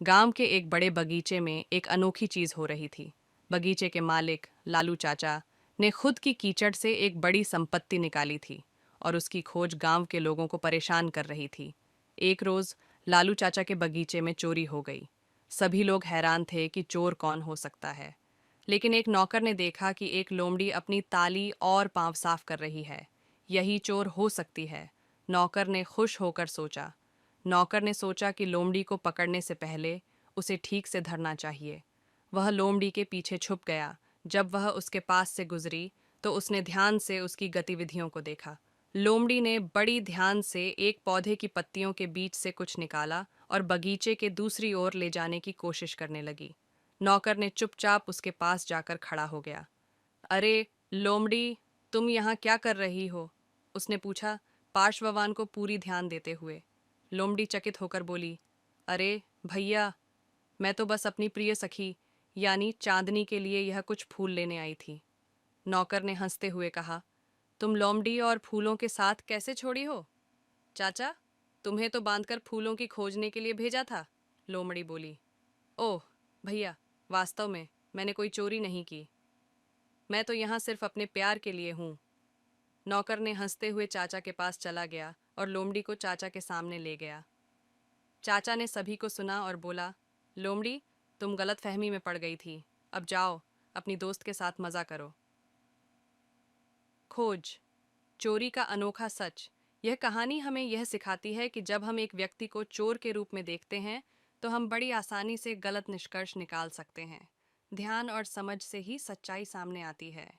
गांव के एक बड़े बगीचे में एक अनोखी चीज हो रही थी। बगीचे के मालिक लालू चाचा ने खुद की कीचड़ से एक बड़ी संपत्ति निकाली थी और उसकी खोज गांव के लोगों को परेशान कर रही थी। एक रोज लालू चाचा के बगीचे में चोरी हो गई। सभी लोग हैरान थे कि चोर कौन हो सकता है। लेकिन एक नौकर ने देखा कि एक लोमड़ी अपनी ताली और पांव साफ कर रही है। यही चोर हो सकती है, नौकर ने खुश होकर सोचा। नौकर ने सोचा कि लोमड़ी को पकड़ने से पहले उसे ठीक से धरना चाहिए। वह लोमड़ी के पीछे छुप गया। जब वह उसके पास से गुजरी तो उसने ध्यान से उसकी गतिविधियों को देखा। लोमड़ी ने बड़ी ध्यान से एक पौधे की पत्तियों के बीच से कुछ निकाला और बगीचे के दूसरी ओर ले जाने की कोशिश करने लगी। नौकर ने चुपचाप उसके पास जाकर खड़ा हो गया। अरे लोमड़ी, तुम यहाँ क्या कर रही हो? उसने पूछा, पार्श्ववान को पूरी ध्यान देते हुए। लोमड़ी चकित होकर बोली, अरे भैया, मैं तो बस अपनी प्रिय सखी यानी चांदनी के लिए यह कुछ फूल लेने आई थी। नौकर ने हंसते हुए कहा, तुम लोमड़ी और फूलों के साथ कैसे छोड़ी हो? चाचा, तुम्हें तो बांधकर फूलों की खोजने के लिए भेजा था। लोमड़ी बोली। ओह भैया, वास्तव में मैंने कोई चोरी नहीं की। मैं तो यहाँ सिर्फ अपने प्यार के लिए हूँ। नौकर ने हंसते हुए चाचा के पास चला गया और लोमड़ी को चाचा के सामने ले गया। चाचा ने सभी को सुना और बोला, लोमड़ी, तुम गलतफहमी में पड़ गई थी। अब जाओ, अपनी दोस्त के साथ मज़ा करो। खोज, चोरी का अनोखा सच। यह कहानी हमें यह सिखाती है कि जब हम एक व्यक्ति को चोर के रूप में देखते हैं तो हम बड़ी आसानी से गलत निष्कर्ष निकाल सकते हैं। ध्यान और समझ से ही सच्चाई सामने आती है।